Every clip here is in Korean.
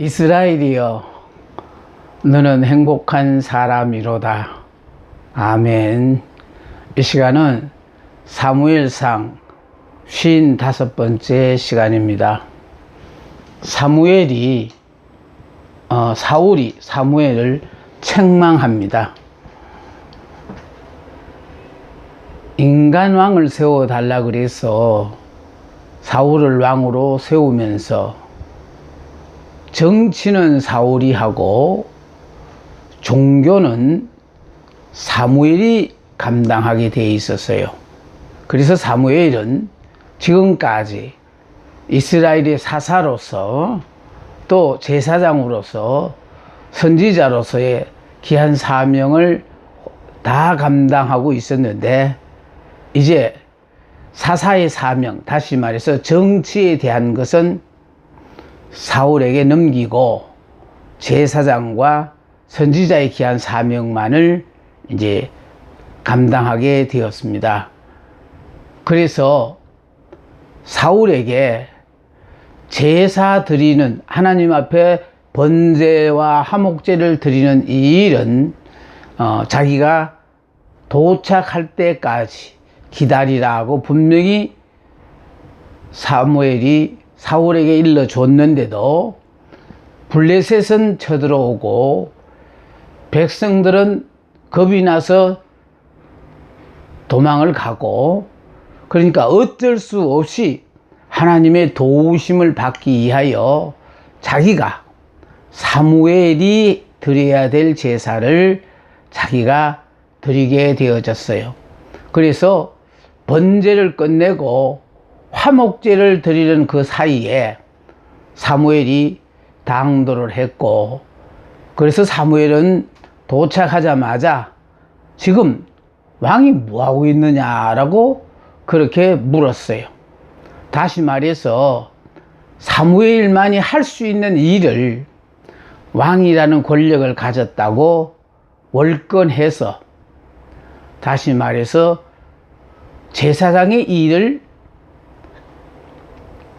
이스라엘이여, 너는 행복한 사람이로다. 아멘. 이 시간은 사무엘상 55번째 시간입니다. 사무엘이 사울이 사무엘을 책망합니다. 인간왕을 세워달라 그래서 사울을 왕으로 세우면서 정치는 사울이 하고 종교는 사무엘이 감당하게 돼 있었어요. 그래서 사무엘은 지금까지 이스라엘의 사사로서 또 제사장으로서 선지자로서의 귀한 사명을 다 감당하고 있었는데, 이제 사사의 사명, 다시 말해서 정치에 대한 것은 사울에게 넘기고 제사장과 선지자의 귀한 사명만을 이제 감당하게 되었습니다. 그래서 사울에게 제사 드리는, 하나님 앞에 번제와 화목제를 드리는 이 일은 자기가 도착할 때까지 기다리라고 분명히 사무엘이 사울에게 일러줬는데도 블레셋은 쳐들어오고 백성들은 겁이 나서 도망을 가고, 그러니까 어쩔 수 없이 하나님의 도우심을 받기 위하여 자기가 사무엘이 드려야 될 제사를 자기가 드리게 되어졌어요. 그래서 번제를 끝내고 화목제를 드리는 그 사이에 사무엘이 당도를 했고, 그래서 사무엘은 도착하자마자 지금 왕이 뭐하고 있느냐라고 그렇게 물었어요. 다시 말해서 사무엘만이 할 수 있는 일을 왕이라는 권력을 가졌다고 월권해서, 다시 말해서 제사장의 일을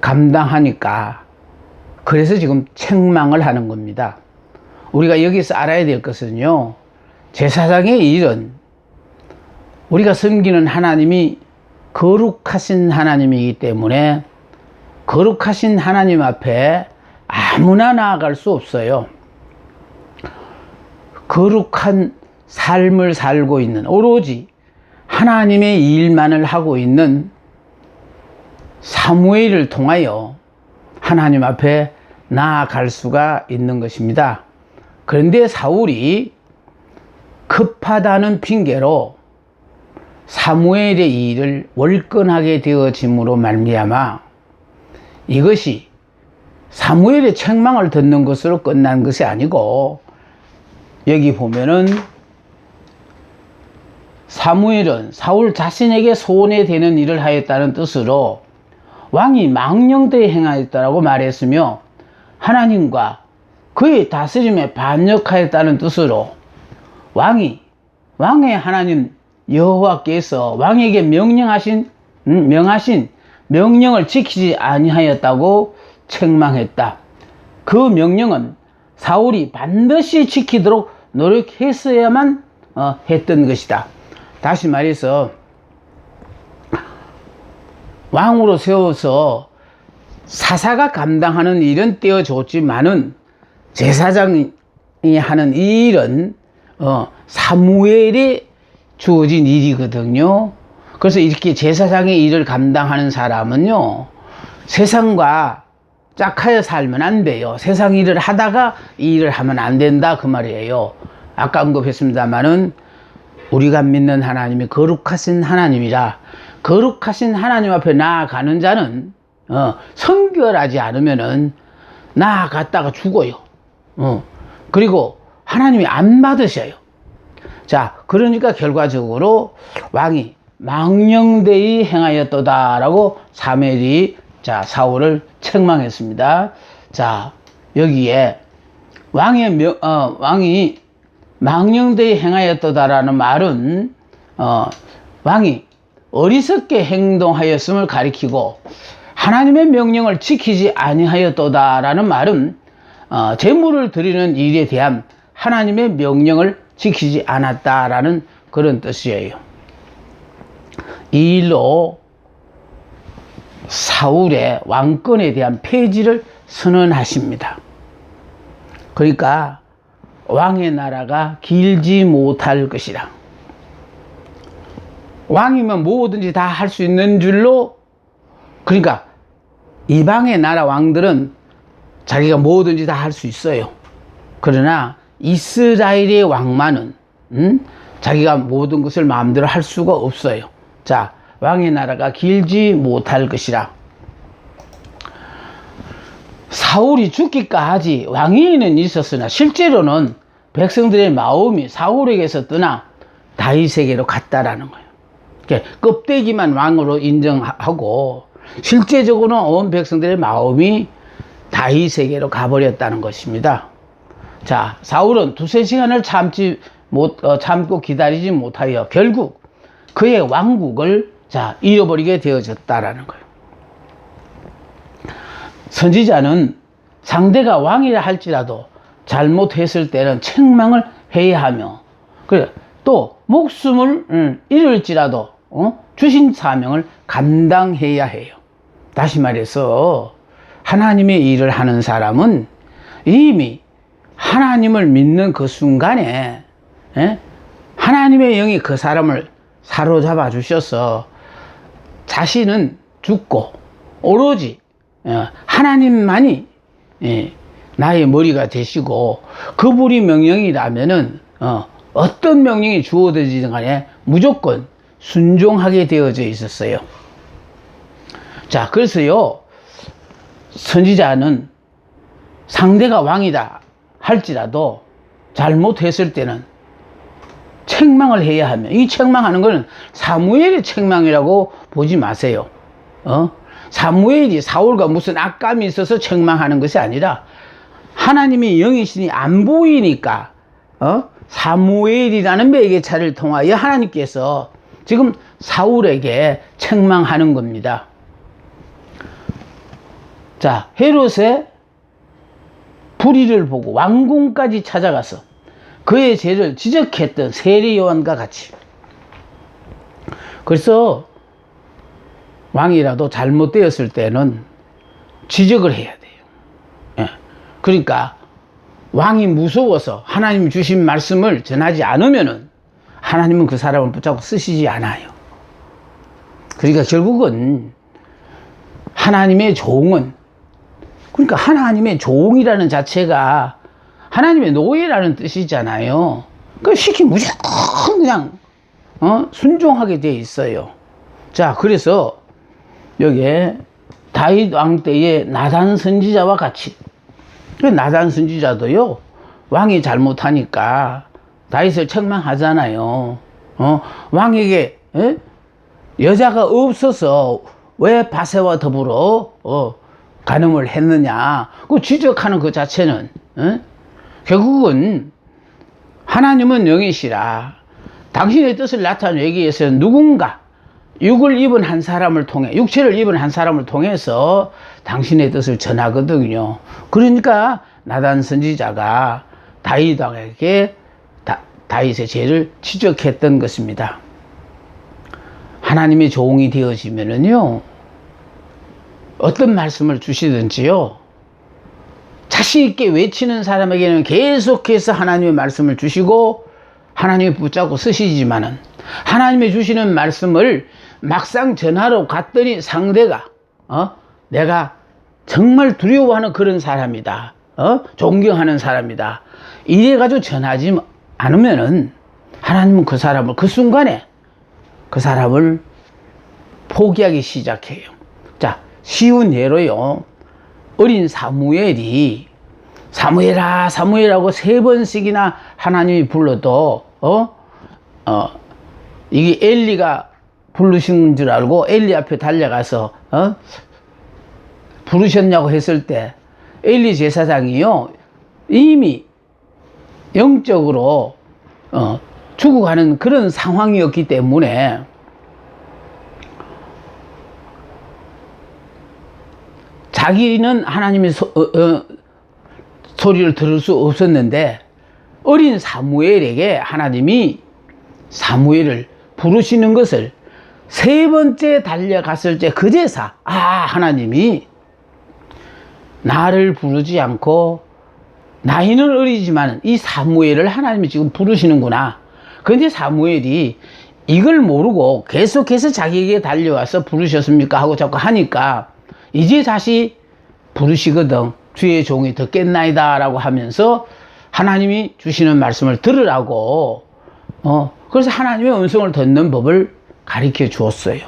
감당하니까, 그래서 지금 책망을 하는 겁니다. 우리가 여기서 알아야 될 것은요, 제사장의 일은 우리가 섬기는 하나님이 거룩하신 하나님이기 때문에 거룩하신 하나님 앞에 아무나 나아갈 수 없어요. 거룩한 삶을 살고 있는, 오로지 하나님의 일만을 하고 있는 사무엘을 통하여 하나님 앞에 나아갈 수가 있는 것입니다. 그런데 사울이 급하다는 핑계로 사무엘의 일을 월권하게 되어짐으로 말미암아 이것이 사무엘의 책망을 듣는 것으로 끝난 것이 아니고, 여기 보면은 사무엘은 사울 자신에게 손해되는 일을 하였다는 뜻으로 왕이 망령되이 행하였다라고 말했으며, 하나님과 그의 다스림에 반역하였다는 뜻으로 왕의 하나님 여호와께서 왕에게 명하신 명령을 지키지 아니하였다고 책망했다. 그 명령은 사울이 반드시 지키도록 노력했어야만 했던 것이다. 다시 말해서 왕으로 세워서 사사가 감당하는 일은 떼어줬지만은 제사장이 하는 이 일은 사무엘이 주어진 일이거든요. 그래서 이렇게 제사장의 일을 감당하는 사람은요, 세상과 짝하여 살면 안 돼요. 세상 일을 하다가 이 일을 하면 안 된다, 그 말이에요. 아까 언급했습니다마는 우리가 믿는 하나님이 거룩하신 하나님이라, 거룩하신 하나님 앞에 나아가는 자는 성결하지 않으면은 나아갔다가 죽어요. 그리고 하나님이 안 받으셔요. 자, 그러니까 결과적으로 왕이 망령되이 행하였도다라고 사무엘이 사울을 책망했습니다. 자, 여기에 왕이 망령되이 행하였도다라는 말은 왕이 어리석게 행동하였음을 가리키고, 하나님의 명령을 지키지 아니하였도다라는 말은 제물을 드리는 일에 대한 하나님의 명령을 지키지 않았다라는 그런 뜻이에요. 이 일로 사울의 왕권에 대한 폐지를 선언하십니다. 그러니까 왕의 나라가 길지 못할 것이라. 왕이면 뭐든지 다 할 수 있는 줄로, 그러니까 이방의 나라 왕들은 자기가 뭐든지 다 할 수 있어요. 그러나 이스라엘의 왕만은 자기가 모든 것을 마음대로 할 수가 없어요. 자, 왕의 나라가 길지 못할 것이라. 사울이 죽기까지 왕위에는 있었으나 실제로는 백성들의 마음이 사울에게서 떠나 다윗에게로 갔다라는 거예요. 그러니까 껍데기만 왕으로 인정하고 실제적으로는 온 백성들의 마음이 다윗에게로 가버렸다는 것입니다. 자, 사울은 두세 시간을 참고 기다리지 못하여 결국 그의 왕국을 잃어버리게 되어졌다라는 거예요. 선지자는 상대가 왕이라 할지라도 잘못했을 때는 책망을 해야 하며, 또 목숨을 잃을지라도 주신 사명을 감당해야 해요. 다시 말해서 하나님의 일을 하는 사람은 이미 하나님을 믿는 그 순간에 하나님의 영이 그 사람을 사로잡아 주셔서 자신은 죽고 오로지 하나님만이 나의 머리가 되시고 그분이 명령이라면은 어떤 명령이 주어지든 간에 무조건 순종하게 되어져 있었어요. 자, 그래서요, 선지자는 상대가 왕이다 할지라도 잘못했을 때는 책망을 해야 하며, 이 책망하는 것은 사무엘의 책망이라고 보지 마세요. 사무엘이 사울과 무슨 악감이 있어서 책망하는 것이 아니라 하나님의 영이시니 안 보이니까 사무엘이라는 매개차를 통하여 하나님께서 지금 사울에게 책망하는 겁니다. 자, 헤롯의 불의를 보고 왕궁까지 찾아가서 그의 죄를 지적했던 세례 요한과 같이. 그래서 왕이라도 잘못되었을 때는 지적을 해야 돼요. 예. 그러니까 왕이 무서워서 하나님 주신 말씀을 전하지 않으면은 하나님은 그 사람을 붙잡고 쓰시지 않아요. 그러니까 결국은 하나님의 종은, 그러니까 하나님의 종이라는 자체가 하나님의 노예라는 뜻이잖아요. 그 시키면 무조건 그냥 순종하게 돼 있어요. 자, 그래서 여기에 다윗 왕 때의 나단 선지자와 같이, 나단 선지자도요 왕이 잘못하니까 다윗을 책망하잖아요. 왕에게 여자가 없어서 왜 바세와 더불어 간음을 했느냐, 그 지적하는 그 자체는 결국은 하나님은 영이시라 당신의 뜻을 나타내기 위해서 누군가 육체를 입은 한 사람을 통해서 당신의 뜻을 전하거든요. 그러니까 나단 선지자가 다윗 왕에게 다윗의 죄를 지적했던 것입니다. 하나님의 종이 되어지면은요, 어떤 말씀을 주시든지요, 자신 있게 외치는 사람에게는 계속해서 하나님의 말씀을 주시고 하나님이 붙잡고 쓰시지만은, 하나님이 주시는 말씀을 막상 전하러 갔더니 상대가 내가 정말 두려워하는 그런 사람이다, 존경하는 사람이다, 이래가지고 전하지 않으면은 하나님은 그 사람을 그 순간에 그 사람을 포기하기 시작해요. 자, 쉬운 예로요, 어린 사무엘이 사무엘아 사무엘하고 3번씩이나 하나님이 불러도 이게 엘리가 부르신 줄 알고 엘리 앞에 달려가서 부르셨냐고 했을 때 엘리 제사장이요 이미 영적으로 죽어가는 그런 상황이었기 때문에 자기는 하나님의 소리를 들을 수 없었는데 어린 사무엘에게 하나님이 사무엘을 부르시는 것을 세 번째 달려갔을 때 그제서 하나님이 나를 부르지 않고 나이는 어리지만 이 사무엘을 하나님이 지금 부르시는구나. 그런데 사무엘이 이걸 모르고 계속해서 자기에게 달려와서 부르셨습니까 하고 자꾸 하니까 이제 다시 부르시거든. 주의 종이 듣겠나이다 라고 하면서 하나님이 주시는 말씀을 들으라고 그래서 하나님의 음성을 듣는 법을 가르쳐 주었어요.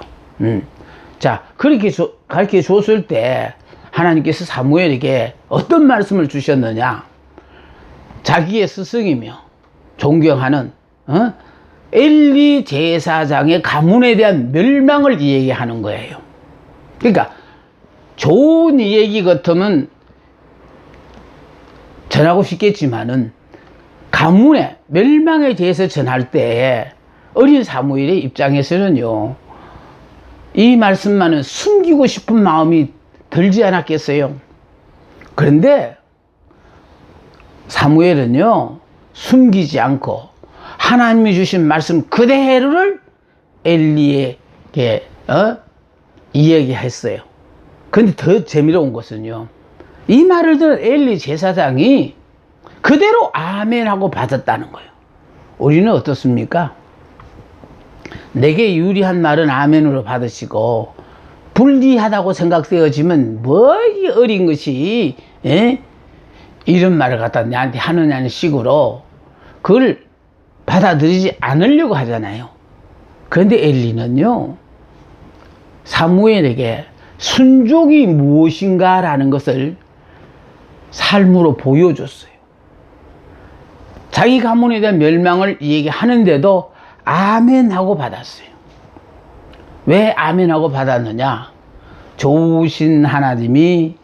자, 그렇게 가르쳐 주었을 때 하나님께서 사무엘에게 어떤 말씀을 주셨느냐. 자기의 스승이며 존경하는 엘리 제사장의 가문에 대한 멸망을 이야기하는 거예요. 그러니까 좋은 이야기 같으면 전하고 싶겠지만은 가문의 멸망에 대해서 전할 때 어린 사무엘의 입장에서는요, 이 말씀만은 숨기고 싶은 마음이 들지 않았겠어요. 그런데 사무엘은요, 숨기지 않고 하나님이 주신 말씀 그대로를 엘리에게 이야기했어요. 근데 더 재미로운 것은요, 이 말을 들은 엘리 제사장이 그대로 아멘하고 받았다는 거예요. 우리는 어떻습니까? 내게 유리한 말은 아멘으로 받으시고 불리하다고 생각되어지면 뭐 이 어린 것이 이런 말을 갖다 내한테 하느냐는 식으로 그걸 받아들이지 않으려고 하잖아요. 그런데 엘리는요, 사무엘에게 순종이 무엇인가라는 것을 삶으로 보여줬어요. 자기 가문에 대한 멸망을 얘기하는데도 아멘하고 받았어요. 왜 아멘하고 받았느냐? 좋으신 하나님이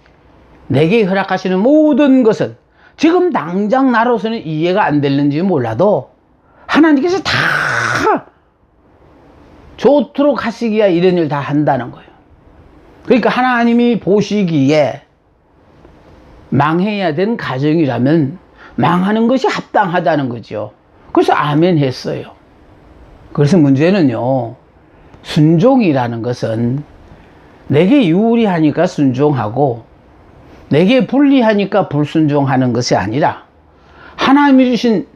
내게 허락하시는 모든 것은 지금 당장 나로서는 이해가 안 되는지 몰라도 하나님께서 다 좋도록 하시기에 이런 일 다 한다는 거예요. 그러니까 하나님이 보시기에 망해야 된 가정이라면 망하는 것이 합당하다는 거죠. 그래서 아멘 했어요. 그래서 문제는요, 순종이라는 것은 내게 유리하니까 순종하고 내게 불리하니까 불순종하는 것이 아니라 하나님이 주신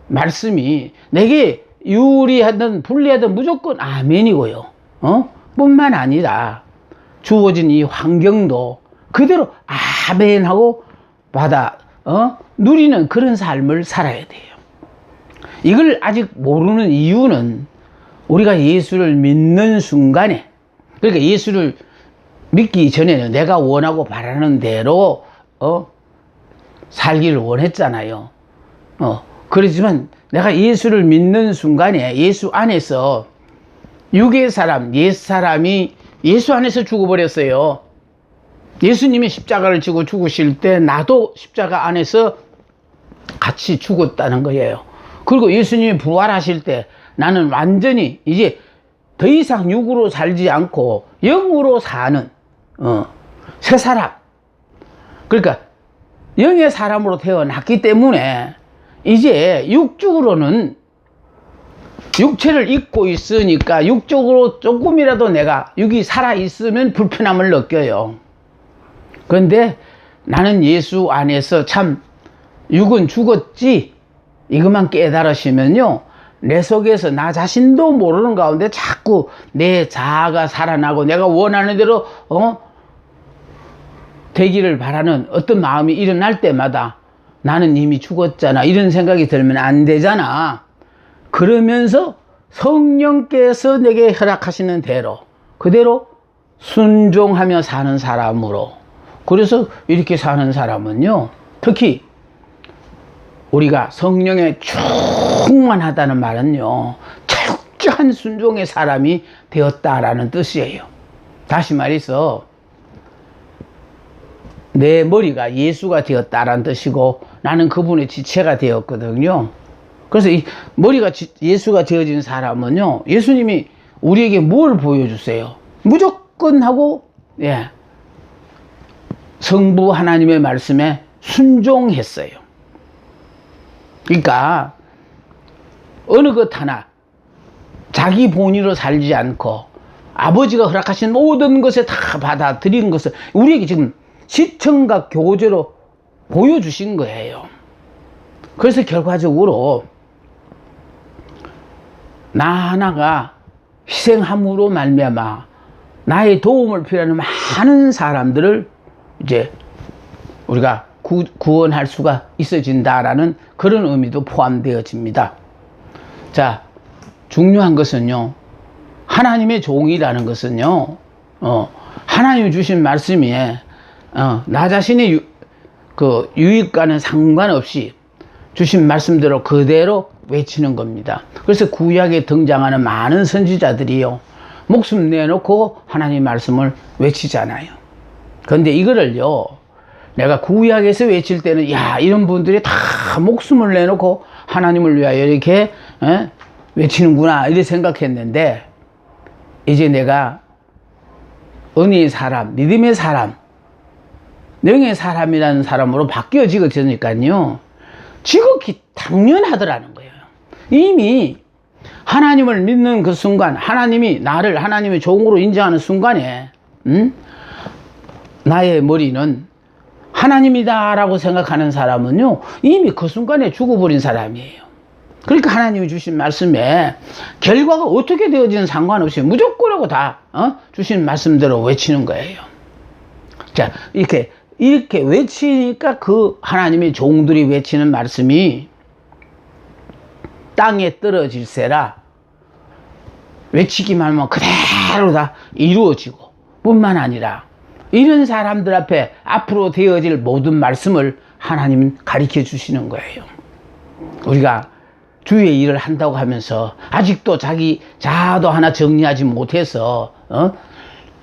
말씀이 내게 유리하든 불리하든 무조건 아멘이고요. 뿐만 아니라 주어진 이 환경도 그대로 아멘하고 받아 누리는 그런 삶을 살아야 돼요. 이걸 아직 모르는 이유는 우리가 예수를 믿는 순간에, 그러니까 예수를 믿기 전에는 내가 원하고 바라는 대로 살기를 원했잖아요. 그렇지만 내가 예수를 믿는 순간에 예수 안에서 육의 사람, 옛 사람이 예수 안에서 죽어버렸어요. 예수님이 십자가를 지고 죽으실 때 나도 십자가 안에서 같이 죽었다는 거예요. 그리고 예수님이 부활하실 때 나는 완전히 이제 더 이상 육으로 살지 않고 영으로 사는 새 사람, 그러니까 영의 사람으로 태어났기 때문에 이제 육적으로는 육체를 입고 있으니까 육적으로 조금이라도 내가 육이 살아있으면 불편함을 느껴요. 그런데 나는 예수 안에서 참 육은 죽었지, 이것만 깨달으시면요, 내 속에서 나 자신도 모르는 가운데 자꾸 내 자아가 살아나고 내가 원하는 대로 되기를 바라는 어떤 마음이 일어날 때마다 나는 이미 죽었잖아, 이런 생각이 들면 안 되잖아. 그러면서 성령께서 내게 허락하시는 대로 그대로 순종하며 사는 사람으로, 그래서 이렇게 사는 사람은요, 특히 우리가 성령에 충만하다는 말은요, 철저한 순종의 사람이 되었다라는 뜻이에요. 다시 말해서 내 머리가 예수가 되었다라는 뜻이고 나는 그분의 지체가 되었거든요. 그래서 이 머리가 예수가 되어진 사람은요, 예수님이 우리에게 뭘 보여주세요? 무조건 하고 성부 하나님의 말씀에 순종했어요. 그러니까 어느 것 하나 자기 본의로 살지 않고 아버지가 허락하신 모든 것에 다 받아들인 것을 우리에게 지금 시청각 교제로 보여주신 거예요. 그래서 결과적으로 나 하나가 희생함으로 말미암아 나의 도움을 필요하는 많은 사람들을 이제 우리가 구원할 수가 있어진다라는 그런 의미도 포함되어집니다. 자, 중요한 것은요, 하나님의 종이라는 것은요, 하나님이 주신 말씀이 나 자신의 유익과는 상관없이 주신 말씀대로 그대로 외치는 겁니다. 그래서 구약에 등장하는 많은 선지자들이요, 목숨 내놓고 하나님 말씀을 외치잖아요. 그런데 이거를요, 내가 구약에서 외칠 때는 야, 이런 분들이 다 목숨을 내놓고 하나님을 위하여 이렇게 외치는구나 이렇게 생각했는데, 이제 내가 은혜의 사람, 믿음의 사람, 영의 사람이라는 사람으로 바뀌어지니까요, 지극히 당연하더라는 거예요. 이미 하나님을 믿는 그 순간, 하나님이 나를 하나님의 종으로 인정하는 순간에 나의 머리는 하나님이다 라고 생각하는 사람은요, 이미 그 순간에 죽어버린 사람이에요. 그러니까 하나님이 주신 말씀에 결과가 어떻게 되어지는 상관없이 무조건하고 다 주신 말씀대로 외치는 거예요. 자, 이렇게 외치니까 그 하나님의 종들이 외치는 말씀이 땅에 떨어질세라 외치기만 하면 그대로 다 이루어지고, 뿐만 아니라 이런 사람들 앞에 앞으로 되어질 모든 말씀을 하나님은 가르쳐 주시는 거예요. 우리가 주의 일을 한다고 하면서 아직도 자기 자아도 하나 정리하지 못해서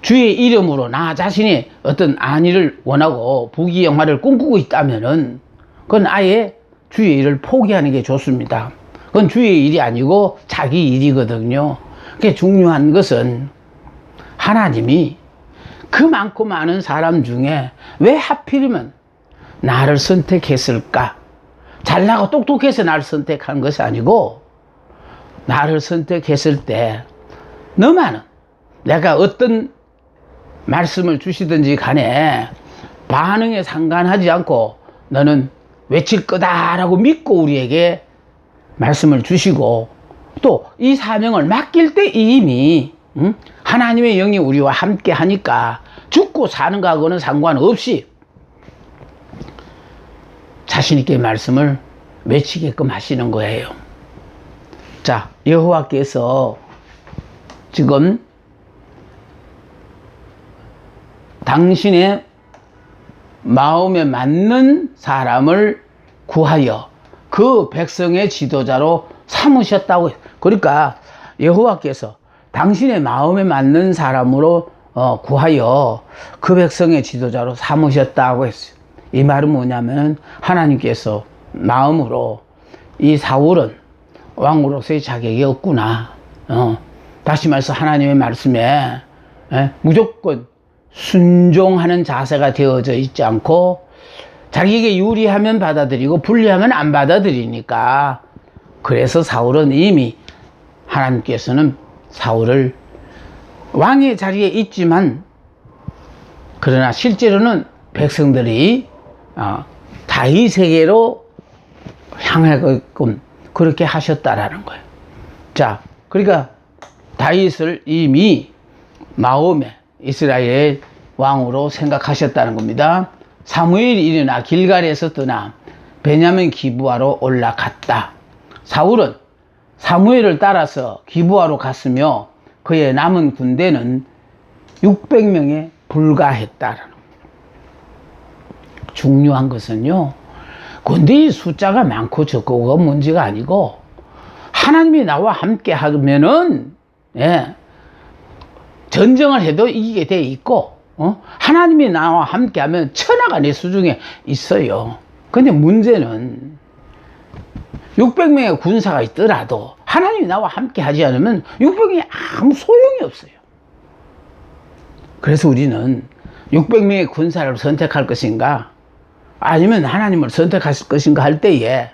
주의 이름으로 나 자신이 어떤 안위를 원하고 부귀영화를 꿈꾸고 있다면은 그건 아예 주의 일을 포기하는 게 좋습니다. 그건 주의 일이 아니고 자기 일이거든요. 그게 중요한 것은 하나님이 그 많고 많은 사람 중에 왜 하필이면 나를 선택했을까? 잘나고 똑똑해서 나를 선택한 것이 아니고, 나를 선택했을 때 너만은 내가 어떤 말씀을 주시든지 간에 반응에 상관하지 않고 너는 외칠 거다라고 믿고 우리에게 말씀을 주시고, 또 이 사명을 맡길 때 이미 하나님의 영이 우리와 함께 하니까 죽고 사는 거하고는 상관없이 자신있게 말씀을 외치게끔 하시는 거예요. 자, 여호와께서 지금 당신의 마음에 맞는 사람을 구하여 그 백성의 지도자로 삼으셨다고 해요. 그러니까 여호와께서 당신의 마음에 맞는 사람으로 구하여 그 백성의 지도자로 삼으셨다고 했어요. 이 말은 뭐냐면 하나님께서 마음으로 이 사울은 왕으로서의 자격이 없구나, 다시 말해서 하나님의 말씀에 무조건 순종하는 자세가 되어져 있지 않고 자기에게 유리하면 받아들이고 불리하면 안 받아들이니까, 그래서 사울은 이미 하나님께서는 사울을 왕의 자리에 있지만, 그러나 실제로는 백성들이 다윗에게로 향하게끔 그렇게 하셨다라는 거예요. 자, 그러니까 다윗을 이미 마음에 이스라엘의 왕으로 생각하셨다는 겁니다. 사무엘이 일어나 길갈에서 떠나 베냐민 기브아로 올라갔다. 사울은 사무엘을 따라서 기브아로 갔으며 그의 남은 군대는 600명에 불과했다라는 겁니다. 중요한 것은요, 군대의 숫자가 많고 적고가 문제가 아니고 하나님이 나와 함께 하면은 전쟁을 해도 이기게 돼 있고, 하나님이 나와 함께 하면 천하가 내 수중에 있어요. 근데 문제는 600명의 군사가 있더라도 하나님이 나와 함께 하지 않으면 600명이 아무 소용이 없어요. 그래서 우리는 600명의 군사를 선택할 것인가, 아니면 하나님을 선택하실 것인가 할 때에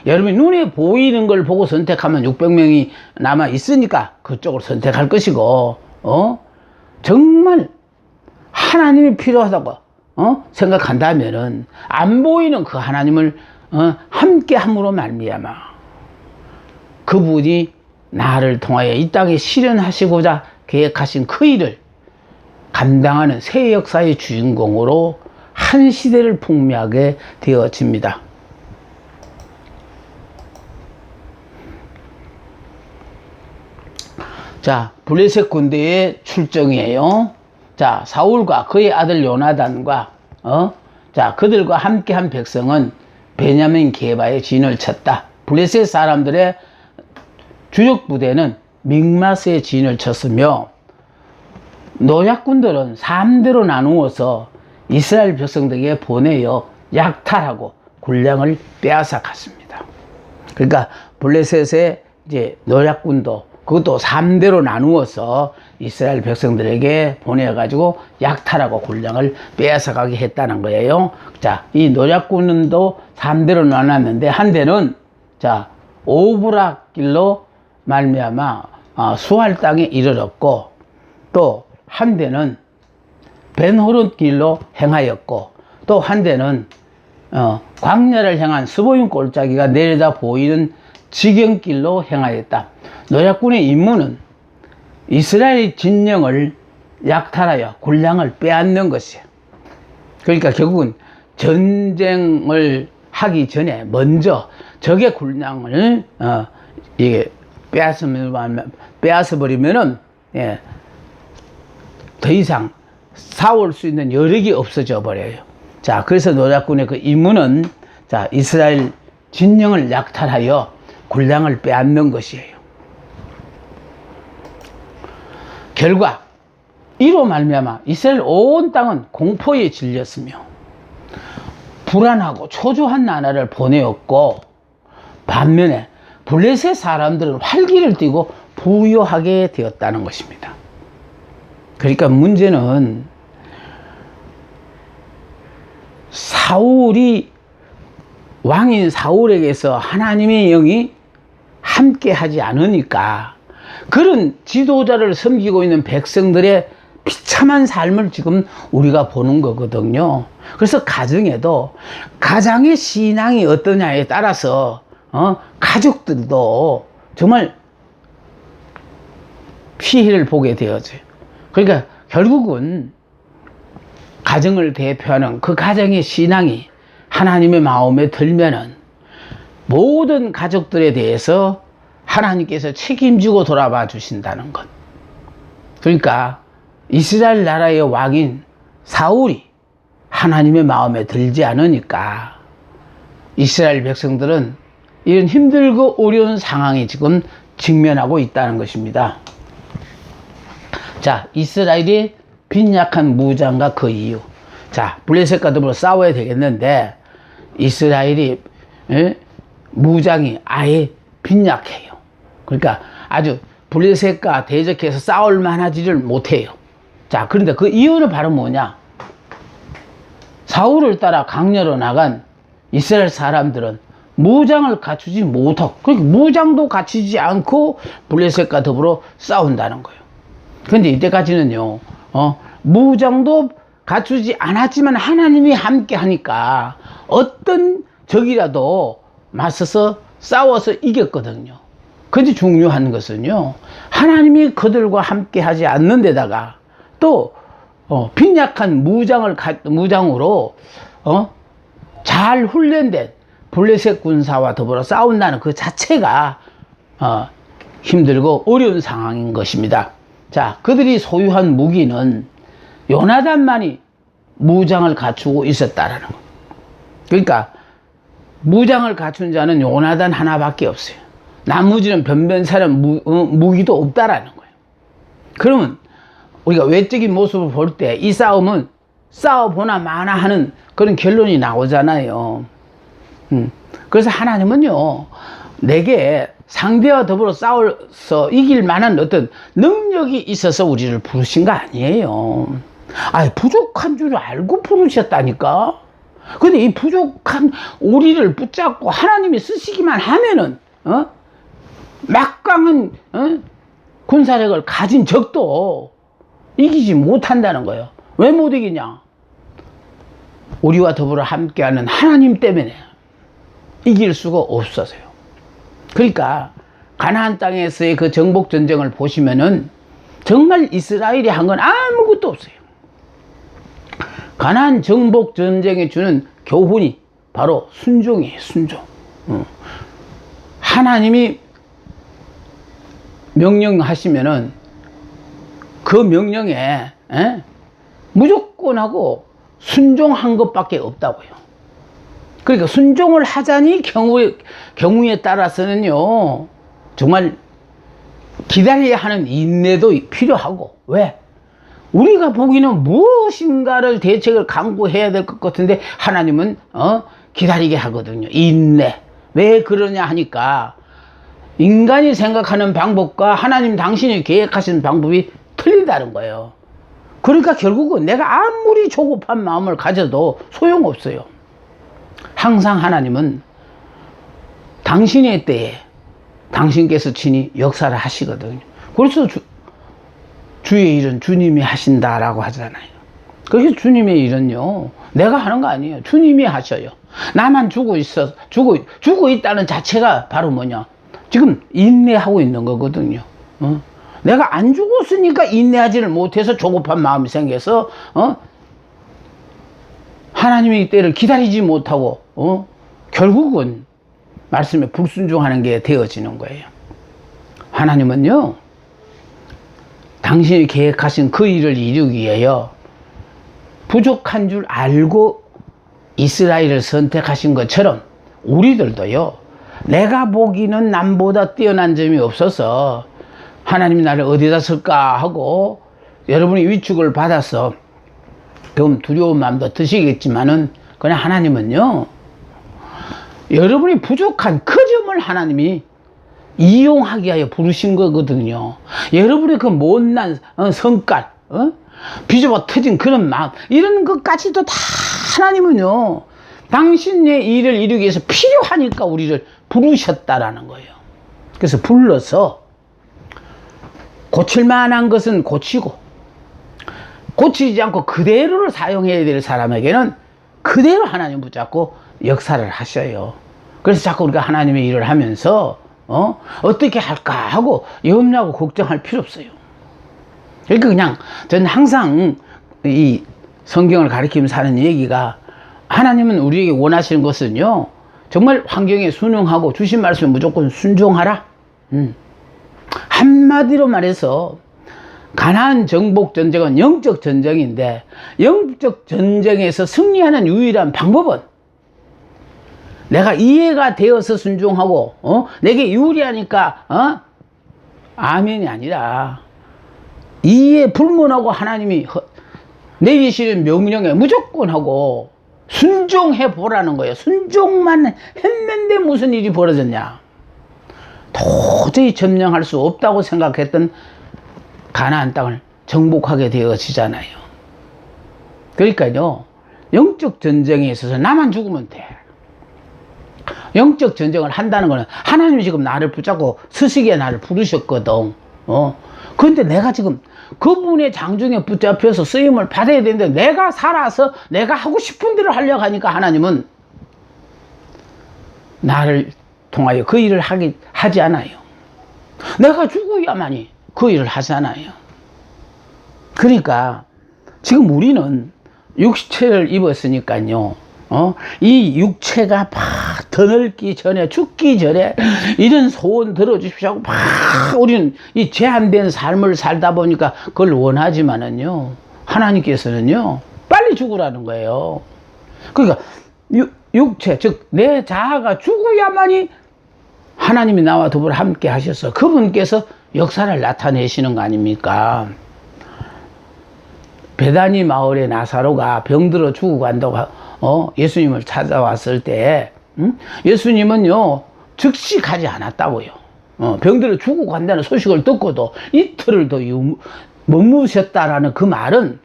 여러분이 눈에 보이는 걸 보고 선택하면 600명이 남아 있으니까 그쪽을 선택할 것이고, 정말 하나님이 필요하다고 생각한다면은 안 보이는 그 하나님을 함께 함으로 말미암아 그분이 나를 통하여 이 땅에 실현하시고자 계획하신 그 일을 감당하는 새 역사의 주인공으로 한 시대를 풍미하게 되어집니다. 자, 블레셋 군대의 출정이에요. 자, 사울과 그의 아들 요나단과 자, 그들과 함께한 백성은 베냐민 게바의 진을 쳤다. 블레셋 사람들의 주력 부대는 믹마스의 진을 쳤으며 노략군들은 3대로 나누어서 이스라엘 백성들에게 보내어 약탈하고 군량을 빼앗아 갔습니다. 그러니까 블레셋의 이제 노략군도 그것도 3대로 나누어서 이스라엘 백성들에게 보내가지고 약탈하고 군량을 빼앗아 가게 했다는 거예요. 자, 이 노략군도 3대로 나눴는데 한 대는 자, 오브락 길로 말미암아 수할 땅에 이르렀고 또 한 대는 벤호른 길로 행하였고 또 한 대는 광야를 향한 스보임 골짜기가 내려다 보이는 지경길로 행하였다. 노략군의 임무는 이스라엘 진영을 약탈하여 군량을 빼앗는 것이에요. 그러니까 결국은 전쟁을 하기 전에 먼저 적의 군량을 이게 빼앗아 버리면은 더 이상 싸울 수 있는 여력이 없어져 버려요. 자, 그래서 노략군의 그 임무는 자, 이스라엘 진영을 약탈하여 군량을 빼앗는 것이에요. 결과 이로 말미암아 이스라엘 온 땅은 공포에 질렸으며 불안하고 초조한 나날을 보내었고 반면에 블레셋 사람들은 활기를 띠고 부유하게 되었다는 것입니다. 그러니까 문제는 사울이 왕인 사울에게서 하나님의 영이 함께 하지 않으니까 그런 지도자를 섬기고 있는 백성들의 비참한 삶을 지금 우리가 보는 거거든요. 그래서 가정에도 가장의 신앙이 어떠냐에 따라서 가족들도 정말 피해를 보게 되어져요. 그러니까 결국은 가정을 대표하는 그 가정의 신앙이 하나님의 마음에 들면은 모든 가족들에 대해서 하나님께서 책임지고 돌아봐 주신다는 것. 그러니까 이스라엘 나라의 왕인 사울이 하나님의 마음에 들지 않으니까 이스라엘 백성들은 이런 힘들고 어려운 상황에 지금 직면하고 있다는 것입니다. 자, 이스라엘이 빈약한 무장과 그 이유. 자, 블레셋과 더불어 싸워야 되겠는데 이스라엘이 무장이 아예 빈약해요. 그러니까 아주 블레셋과 대적해서 싸울 만하지를 못해요. 자, 그런데 그 이유는 바로 뭐냐? 사울을 따라 강야로 나간 이스라엘 사람들은 무장을 갖추지 못하고, 그러니까 무장도 갖추지 않고 블레셋과 더불어 싸운다는 거예요. 그런데 이때까지는요, 무장도 갖추지 않았지만 하나님이 함께 하니까 어떤 적이라도 맞서서 싸워서 이겼거든요. 그런데 중요한 것은요, 하나님이 그들과 함께 하지 않는 데다가 또 빈약한 무장으로 잘 훈련된 블레셋 군사와 더불어 싸운다는 그 자체가 힘들고 어려운 상황인 것입니다. 자, 그들이 소유한 무기는 요나단만이 무장을 갖추고 있었다라는 것. 그러니까 무장을 갖춘 자는 요나단 하나밖에 없어요. 나머지는 변변사람 무기도 없다라는 거예요. 그러면 우리가 외적인 모습을 볼 때 이 싸움은 싸워보나 마나 하는 그런 결론이 나오잖아요. 그래서 하나님은요, 내게 상대와 더불어 싸워서 이길 만한 어떤 능력이 있어서 우리를 부르신 거 아니에요. 부족한 줄 알고 부르셨다니까. 근데 이 부족한 우리를 붙잡고 하나님이 쓰시기만 하면은, 막강한, 군사력을 가진 적도 이기지 못한다는 거예요. 왜 못 이기냐? 우리와 더불어 함께하는 하나님 때문에 이길 수가 없어서요. 그러니까 가나안 땅에서의 그 정복 전쟁을 보시면은 정말 이스라엘이 한 건 아무것도 없어요. 가나안 정복 전쟁에 주는 교훈이 바로 순종이에요. 순종. 하나님이 명령하시면은 그 명령에 무조건 하고 순종한 것밖에 없다고요. 그러니까 순종을 하자니 경우에 따라서는요, 정말 기다려야 하는 인내도 필요하고. 왜? 우리가 보기는 무엇인가를 대책을 강구해야 될 것 같은데 하나님은 기다리게 하거든요. 인내. 왜 그러냐 하니까 인간이 생각하는 방법과 하나님 당신이 계획하신 방법이 틀린다는 거예요. 그러니까 결국은 내가 아무리 조급한 마음을 가져도 소용없어요. 항상 하나님은 당신의 때에 당신께서 친히 역사를 하시거든요. 그래서 주의 일은 주님이 하신다라고 하잖아요. 그래서 주님의 일은요, 내가 하는 거 아니에요. 주님이 하셔요. 나만 죽고 있다는 자체가 바로 뭐냐? 지금 인내하고 있는 거거든요. 내가 안 죽었으니까 인내하지를 못해서 조급한 마음이 생겨서, 하나님의 때를 기다리지 못하고, 결국은 말씀에 불순종하는 게 되어지는 거예요. 하나님은요, 당신이 계획하신 그 일을 이루기 위하여 부족한 줄 알고 이스라엘을 선택하신 것처럼 우리들도요, 내가 보기는 남보다 뛰어난 점이 없어서 하나님이 나를 어디다 쓸까 하고 여러분이 위축을 받아서 좀 두려운 마음도 드시겠지만은, 그냥 하나님은요, 여러분이 부족한 그 점을 하나님이 이용하기 위하여 부르신 거거든요. 여러분의 그 못난 성깔, 비좁아 터진 그런 마음, 이런 것까지도 다 하나님은요, 당신의 일을 이루기 위해서 필요하니까 우리를 부르셨다라는 거예요. 그래서 불러서 고칠 만한 것은 고치고, 고치지 않고 그대로를 사용해야 될 사람에게는 그대로 하나님 붙잡고 역사를 하셔요. 그래서 자꾸 우리가 하나님의 일을 하면서 어떻게 할까 하고 염려하고 걱정할 필요 없어요. 그러니까 그냥 저는 항상 이 성경을 가리키면서 하는 얘기가, 하나님은 우리에게 원하시는 것은요, 정말 환경에 순응하고 주신 말씀에 무조건 순종하라. 한마디로 말해서 가나안 정복 전쟁은 영적 전쟁인데, 영적 전쟁에서 승리하는 유일한 방법은 내가 이해가 되어서 순종하고 내게 유리하니까 아멘이 아니라, 이해 불문하고 하나님이 내리시는 명령에 무조건 하고 순종해 보라는 거예요. 순종만 했는데 무슨 일이 벌어졌냐? 도저히 점령할 수 없다고 생각했던 가나안 땅을 정복하게 되어지잖아요. 그러니까요, 영적 전쟁에 있어서 나만 죽으면 돼. 영적 전쟁을 한다는 거는 하나님이 지금 나를 붙잡고 스시기에 나를 부르셨거든. 그런데 내가 지금 그분의 장중에 붙잡혀서 쓰임을 받아야 되는데, 내가 살아서 내가 하고 싶은 대로 하려고 하니까 하나님은 나를 통하여 그 일을 하지 않아요. 내가 죽어야만이 그 일을 하잖아요. 그러니까 지금 우리는 육체를 입었으니까요, 이 육체가 막 더 늙기 전에, 죽기 전에 이런 소원 들어주십시오 하고 막 우리는 이 제한된 삶을 살다 보니까 그걸 원하지만은요, 하나님께서는요, 빨리 죽으라는 거예요. 그러니까 육체, 즉 내 자아가 죽어야만이 하나님이 나와 더불어 함께 하셔서 그분께서 역사를 나타내시는 거 아닙니까? 베다니 마을의 나사로가 병들어 죽어 간다고 예수님을 찾아왔을 때, 예수님은요, 즉시 가지 않았다고요. 병들어 죽어 간다는 소식을 듣고도 이틀을 더 머무셨다라는 그 말은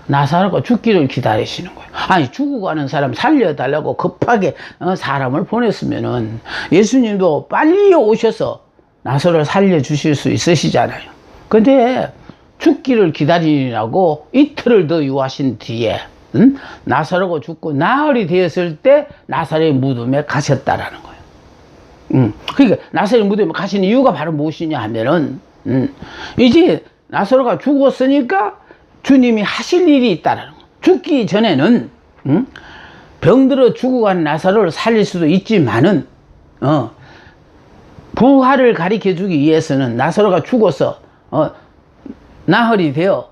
나사로가 죽기를 기다리시는 거예요. 아니, 죽어가는 사람 살려달라고 급하게 사람을 보냈으면은 예수님도 빨리 오셔서 나사로를 살려주실 수 있으시잖아요. 근데 죽기를 기다리라고 이틀을 더 유하신 뒤에 나사로가 죽고 나흘이 되었을 때 나사로의 무덤에 가셨다라는 거예요. 그러니까 나사로의 무덤에 가신 이유가 바로 무엇이냐 하면은 이제 나사로가 죽었으니까 주님이 하실 일이 있다라는 거예요. 죽기 전에는 병들어 죽어간 나사로를 살릴 수도 있지만은 부활을 가리켜 주기 위해서는 나사로가 죽어서 나흘이 되어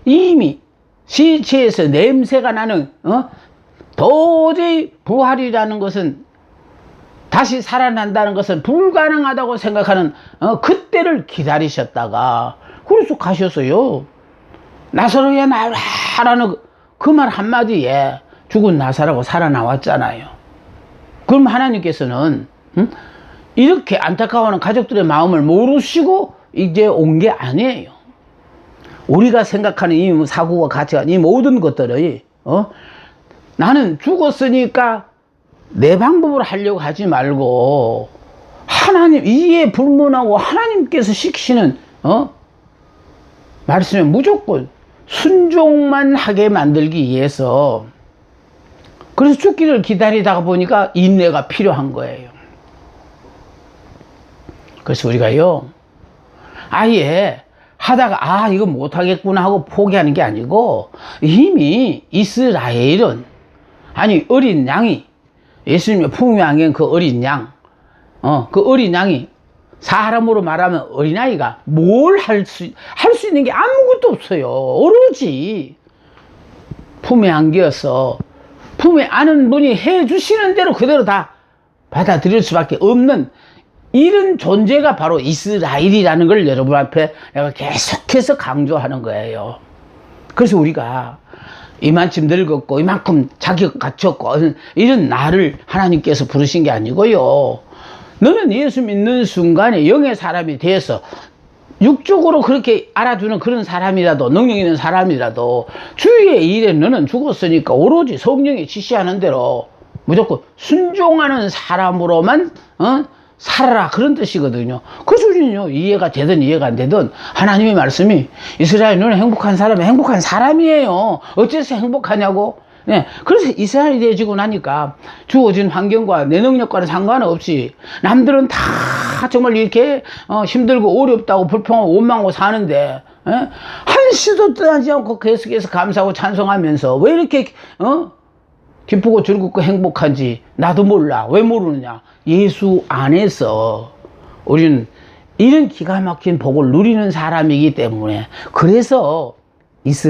이미 시체에서 냄새가 나는 도저히 부활이라는 것은 다시 살아난다는 것은 불가능하다고 생각하는 그때를 기다리셨다가 그래서 가셨어요. 나사로야 나와라는 그 말 한마디에 죽은 나사로가 살아나왔잖아요. 그럼 하나님께서는 이렇게 안타까워하는 가족들의 마음을 모르시고 이제 온 게 아니에요. 우리가 생각하는 이 사고와 가치관, 이 모든 것들이 나는 죽었으니까 내 방법으로 하려고 하지 말고 하나님 이에 불문하고 하나님께서 시키시는 말씀에 무조건 순종만 하게 만들기 위해서, 그래서 죽기를 기다리다가 보니까 인내가 필요한 거예요. 그래서 우리가요 아예 하다가 이거 못하겠구나 하고 포기하는 게 아니고, 이미 이스라엘은, 아니 어린 양이, 예수님의 품에 안긴 그 어린 양, 그 어린 양이, 사람으로 말하면 어린아이가 뭘 할 수 있는 게 아무것도 없어요. 오로지 품에 안겨서 품에 안은 분이 해주시는 대로 그대로 다 받아들일 수밖에 없는 이런 존재가 바로 이스라엘이라는 걸 여러분 앞에 내가 계속해서 강조하는 거예요. 그래서 우리가 이만큼 늙었고 이만큼 자격 갖췄고 이런 나를 하나님께서 부르신 게 아니고요, 너는 예수 믿는 순간에 영의 사람이 돼서 육적으로 그렇게 알아주는 그런 사람이라도, 능력 있는 사람이라도 주의 일에 너는 죽었으니까 오로지 성령이 지시하는 대로 무조건 순종하는 사람으로만 살아라, 그런 뜻이거든요. 그래서 우리는요, 이해가 되든 이해가 안 되든 하나님의 말씀이 이스라엘 너는 행복한 사람이 행복한 사람이에요. 어째서 행복하냐고. 네, 그래서 이스라엘이 되어지고 나니까 주어진 환경과 내 능력과는 상관없이 남들은 다 정말 이렇게 힘들고 어렵다고 불평하고 원망하고 사는데 한시도 떠나지 않고 계속해서 감사하고 찬송하면서 왜 이렇게 기쁘고 즐겁고 행복한지 나도 몰라. 왜 모르느냐? 예수 안에서 우리는 이런 기가 막힌 복을 누리는 사람이기 때문에, 그래서